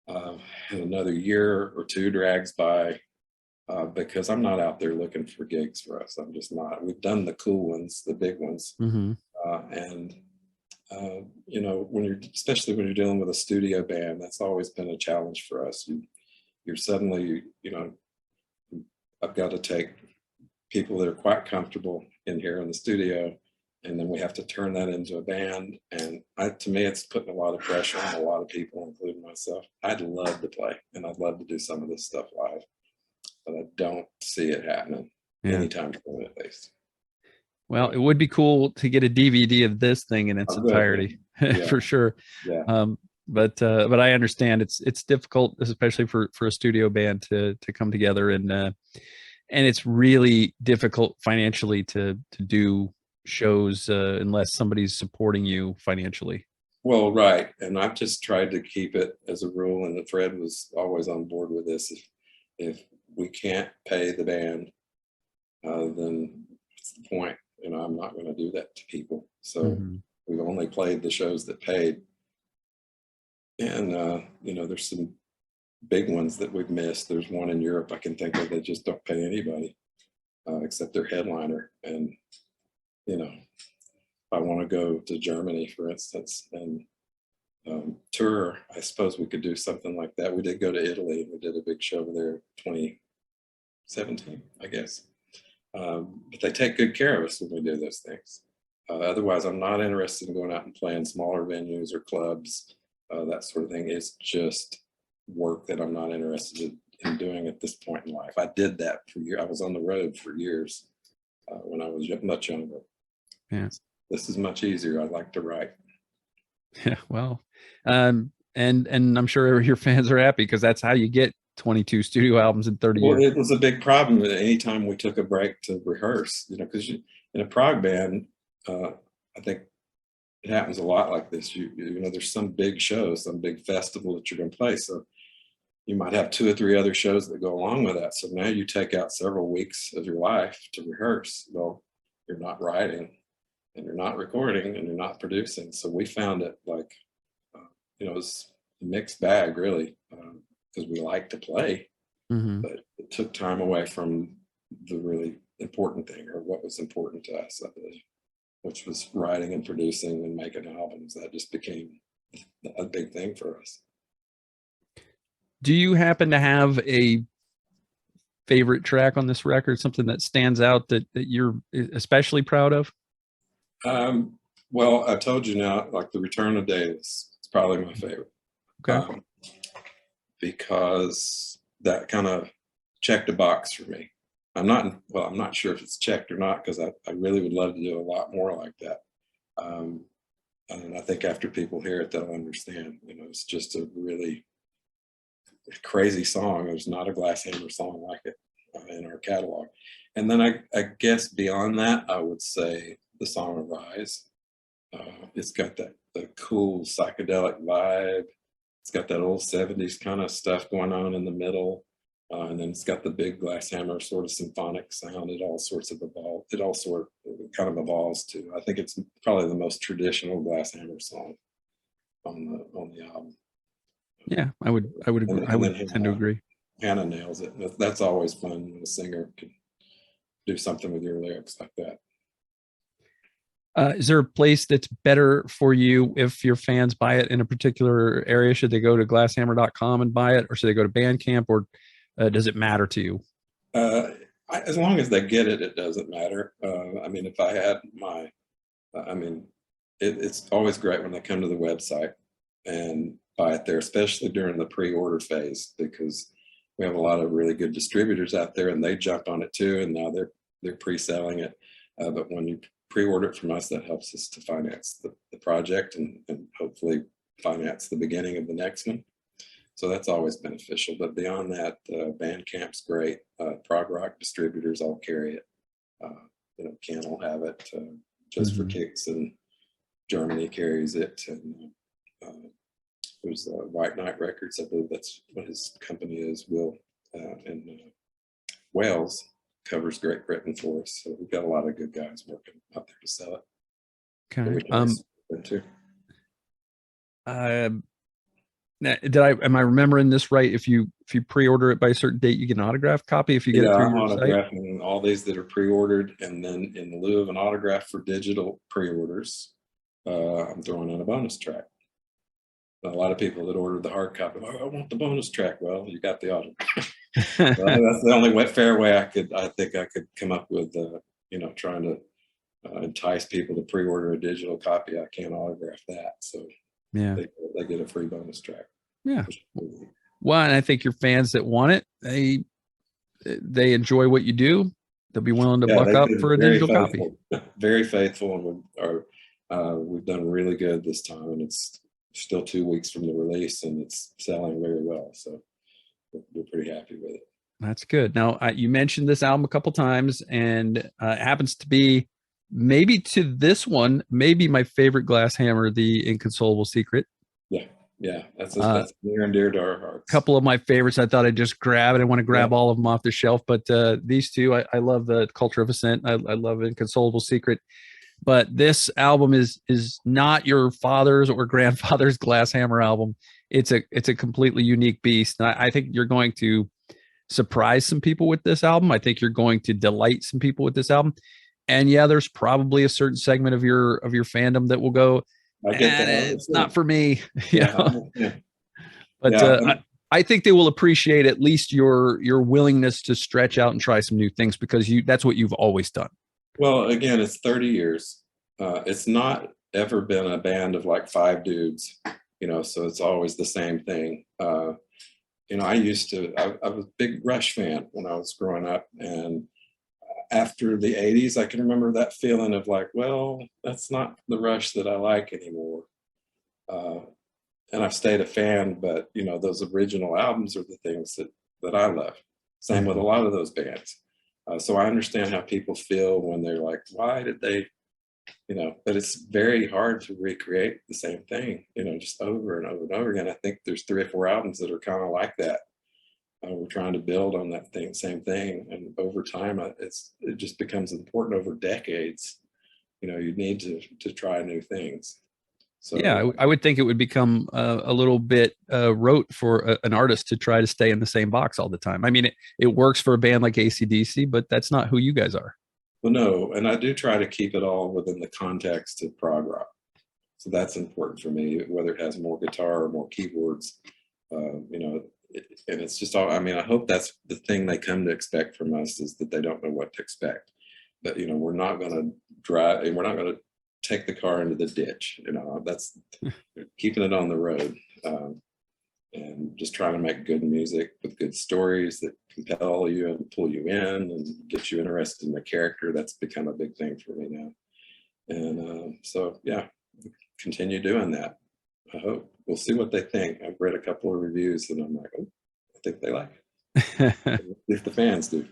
[SPEAKER 2] And another year or two drags by because I'm not out there looking for gigs for us. I'm just not. We've done the cool ones, the big ones. Especially when you're dealing with a studio band, that's always been a challenge for us. You're suddenly, I've got to take people that are quite comfortable in here in the studio, and then we have to turn that into a band. And to me, it's putting a lot of pressure on a lot of people, including myself. I'd love to play, and I'd love to do some of this stuff live, but I don't see it happening anytime soon, at least.
[SPEAKER 1] Well, it would be cool to get a DVD of this thing in its entirety, for sure.
[SPEAKER 2] Yeah.
[SPEAKER 1] But I understand it's difficult, especially for a studio band to come together, and it's really difficult financially to do shows unless somebody's supporting you financially.
[SPEAKER 2] Well, right. And I've just tried to keep it as a rule, and Fred was always on board with this. If we can't pay the band, then what's the point? I'm not going to do that to people. So we've only played the shows that paid. And, there's some big ones that we've missed. There's one in Europe I can think of that just don't pay anybody except their headliner. And, if I want to go to Germany, for instance, and tour, I suppose we could do something like that. We did go to Italy. We did a big show over there 2017, I guess. But they take good care of us when we do those things. Otherwise, I'm not interested in going out and playing smaller venues or clubs. That sort of thing is just work that I'm not interested in doing at this point in life. I did that for years. I was on the road for years when I was much younger.
[SPEAKER 1] Yeah.
[SPEAKER 2] This is much easier. I like to write.
[SPEAKER 1] Yeah, well, and I'm sure your fans are happy, because that's how you get 22 studio albums in 30 years.
[SPEAKER 2] Well, it was a big problem anytime we took a break to rehearse, because in a prog band, I think it happens a lot like this. There's some big show, some big festival that you're going to play. So you might have 2 or 3 other shows that go along with that. So now you take out several weeks of your life to rehearse. Well, you're not writing, and you're not recording, and you're not producing. So we found it like, it was a mixed bag, really, because we like to play, but it took time away from the really important thing, or what was important to us, I believe, which was writing and producing and making albums. That just became a big thing for us.
[SPEAKER 1] Do you happen to have a favorite track on this record, something that stands out that you're especially proud of?
[SPEAKER 2] Well, I told you now, like The Return of Davis, it's probably my favorite.
[SPEAKER 1] Okay.
[SPEAKER 2] Because that kind of checked a box for me. I'm not sure if it's checked or not, because I really would love to do a lot more like that. And I think after people hear it, they'll understand. It's just a really crazy song. There's not a Glass Hammer song like it in our catalog. And then I guess beyond that, I would say the song Arise. It's got the cool psychedelic vibe. It's got that old 70s kind of stuff going on in the middle. And then it's got the big Glass Hammer sort of symphonic sound. It all kind of evolves too. I think it's probably the most traditional Glass Hammer song on the album.
[SPEAKER 1] Yeah, I would agree. I would tend to agree.
[SPEAKER 2] Hannah nails it. That's always fun when a singer can do something with your lyrics like that.
[SPEAKER 1] Is there a place that's better for you if your fans buy it in a particular area? Should they go to glasshammer.com and buy it, or should they go to Bandcamp, or does it matter to you?
[SPEAKER 2] As long as they get it, it doesn't matter. I mean, if I had my, I mean, it's always great when they come to the website and buy it there, especially during the pre-order phase, because we have a lot of really good distributors out there, and they jumped on it too, and now they're pre-selling it. But when you pre-order it from us, that helps us to finance the project and hopefully finance the beginning of the next one. So that's always beneficial. But beyond that, Bandcamp's great. Prog rock distributors all carry it. Ken will have it just for kicks, and Germany carries it. And there's White Knight Records, I believe that's what his company is. Will in Wales covers Great Britain for us. So we've got a lot of good guys working out there to sell it.
[SPEAKER 1] Okay. Am I remembering this right? If you pre-order it by a certain date, you get an autographed copy if you get it through your site?
[SPEAKER 2] Autographing all these that are pre-ordered, and then in lieu of an autograph for digital pre-orders, I'm throwing in a bonus track. A lot of people that ordered the hard copy, I want the bonus track. Well, you got the autograph. That's the only fair way I think I could come up with, trying to entice people to pre-order a digital copy. I can't autograph that, so
[SPEAKER 1] yeah,
[SPEAKER 2] they get a free bonus track.
[SPEAKER 1] Yeah. Well, and I think your fans that want it, they enjoy what you do. They'll be willing to buck up for a digital copy.
[SPEAKER 2] Very faithful, and we've done really good this time, and it's still 2 weeks from the release, and it's selling very well. So we're pretty happy with it.
[SPEAKER 1] That's good. Now, you mentioned this album a couple times, and it happens to be maybe to this one, maybe my favorite Glass Hammer, The Inconsolable Secret.
[SPEAKER 2] Yeah, that's near and dear to our hearts.
[SPEAKER 1] A couple of my favorites. I thought I'd just grab it. I want to grab all of them off the shelf, but these two, I love the Culture of Ascent. I love Inconsolable Secret. But this album is not your father's or grandfather's Glass Hammer album. It's a completely unique beast. And I think you're going to surprise some people with this album. I think you're going to delight some people with this album. And yeah, there's probably a certain segment of your fandom that will go, I get that. It's not for me. But I think they will appreciate at least your willingness to stretch out and try some new things, because that's what you've always done.
[SPEAKER 2] Well, again, it's 30 years. It's not ever been a band of like 5 dudes, so it's always the same thing. I was a big Rush fan when I was growing up, and after the 80s, I can remember that feeling of like, well, that's not the Rush that I like anymore. And I've stayed a fan, but those original albums are the things that I love. Same with a lot of those bands. So I understand how people feel when they're like, why did they, but it's very hard to recreate the same thing, just over and over and over again. I think there's 3 or 4 albums that are kind of like that. We're trying to build on that same thing, and over time, it just becomes important over decades. You need to try new things. So
[SPEAKER 1] yeah, I would think it would become a little bit rote for an artist to try to stay in the same box all the time. I mean, it works for a band like AC/DC, but that's not who you guys are.
[SPEAKER 2] Well, no, and I do try to keep it all within the context of prog rock. So that's important for me, whether it has more guitar or more keyboards, and it's just all, I hope that's the thing they come to expect from us, is that they don't know what to expect. But, we're not going to drive, and we're not going to take the car into the ditch. That's keeping it on the road, and just trying to make good music with good stories that compel you and pull you in and get you interested in the character. That's become a big thing for me now. And so, yeah, continue doing that. I hope. We'll see what they think. I've read a couple of reviews, and I'm like, oh, I think they like it. If the fans do.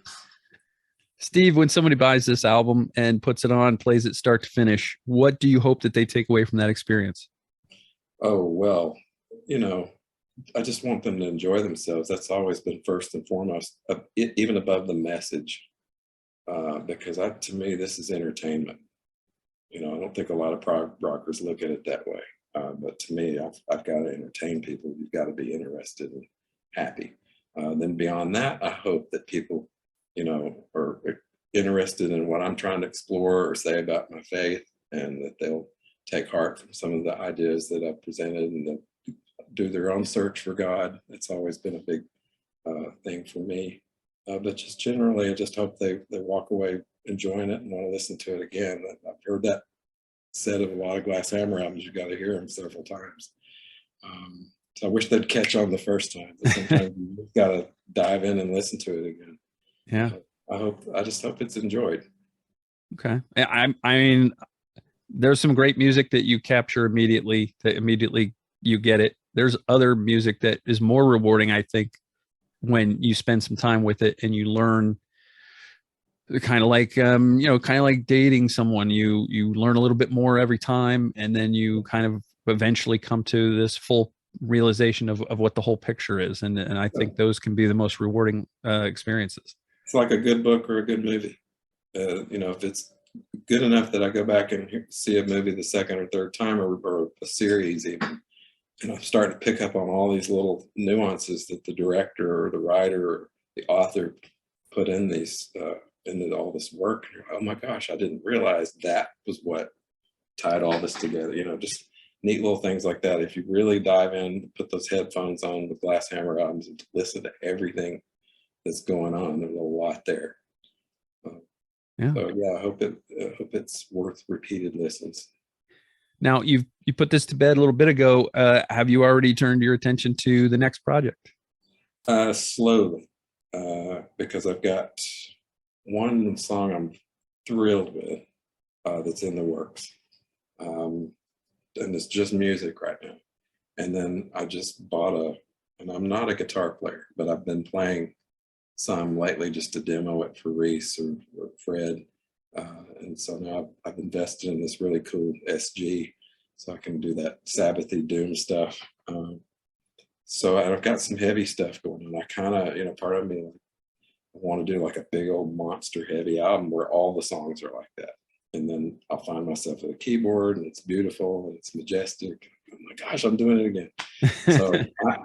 [SPEAKER 1] Steve, when somebody buys this album and puts it on, plays it start to finish, what do you hope that they take away from that experience?
[SPEAKER 2] Oh, well, I just want them to enjoy themselves. That's always been first and foremost, even above the message, because to me, this is entertainment. I don't think a lot of prog rockers look at it that way. But to me, I've got to entertain people. You've got to be interested and happy. Then beyond that, I hope that people, are interested in what I'm trying to explore or say about my faith. and that they'll take heart from some of the ideas that I've presented, and they'll do their own search for God. It's always been a big thing for me. But just generally, I just hope they walk away enjoying it and want to listen to it again. I've heard that said of a lot of Glass Hammer albums. You've got to hear them several times. So I wish they'd catch on the first time, but sometimes you've got to dive in and listen to it again.
[SPEAKER 1] Yeah.
[SPEAKER 2] I just hope it's enjoyed.
[SPEAKER 1] Okay. I mean, there's some great music that you capture immediately, that immediately you get it. There's other music that is more rewarding, I think, when you spend some time with it and you learn, kind of like, kind of like dating someone. You learn a little bit more every time, and then you kind of eventually come to this full realization of what the whole picture is. And I think those can be the most rewarding experiences.
[SPEAKER 2] It's like a good book or a good movie. If it's good enough that I go back and see a movie the second or third time, or a series even, and I'm starting to pick up on all these little nuances that the director or the writer or the author put in these into all this work. Oh my gosh, I didn't realize that was what tied all this together. Just neat little things like that. If you really dive in, put those headphones on with Glass Hammer albums and listen to everything that's going on, there's a lot there. So yeah, I hope it's worth repeated listens.
[SPEAKER 1] Now you put this to bed a little bit ago. Have you already turned your attention to the next project?
[SPEAKER 2] Slowly, because I've got one song I'm thrilled with that's in the works, and it's just music right now. And then I just bought and I'm not a guitar player, but I've been playing some lately just to demo it for Reese or Fred. And so now I've invested in this really cool SG, so I can do that Sabbathy doom stuff. So I've got some heavy stuff going on. I kind of, part of me, I want to do like a big old monster heavy album where all the songs are like that. And then I'll find myself with a keyboard, and it's beautiful and it's majestic. Oh my gosh, I'm doing it again. So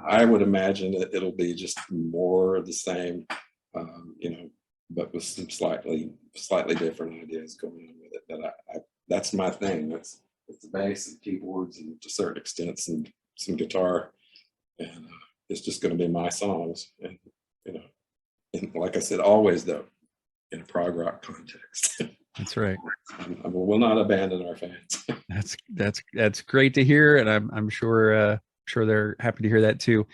[SPEAKER 2] I would imagine that it'll be just more of the same, but with some slightly different ideas going on with it. But that's my thing. It's the bass and keyboards, and to a certain extent some guitar, and it's just going to be my songs. And and like I said, always though, in a prog rock context.
[SPEAKER 1] That's right.
[SPEAKER 2] I will not abandon our fans.
[SPEAKER 1] That's great to hear, and I'm sure they're happy to hear that too.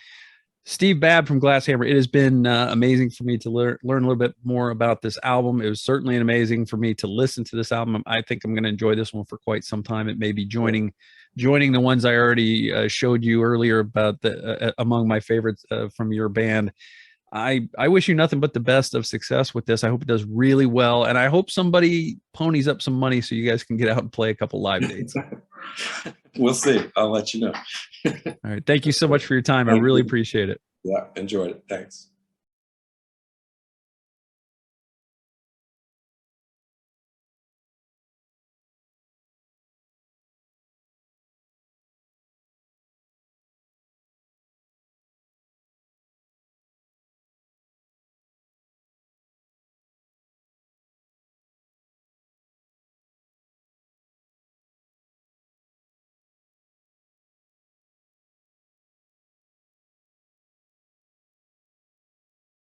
[SPEAKER 1] Steve Babb from Glass Hammer. It has been amazing for me to learn a little bit more about this album. It was certainly amazing for me to listen to this album. I think I'm going to enjoy this one for quite some time. It may be joining the ones I already showed you earlier about among my favorites from your band. I wish you nothing but the best of success with this. I hope it does really well, and I hope somebody ponies up some money so you guys can get out and play a couple live dates.
[SPEAKER 2] We'll see. I'll let you know.
[SPEAKER 1] All right. Thank you so much for your time. I really appreciate it.
[SPEAKER 2] Yeah, enjoyed it. Thanks.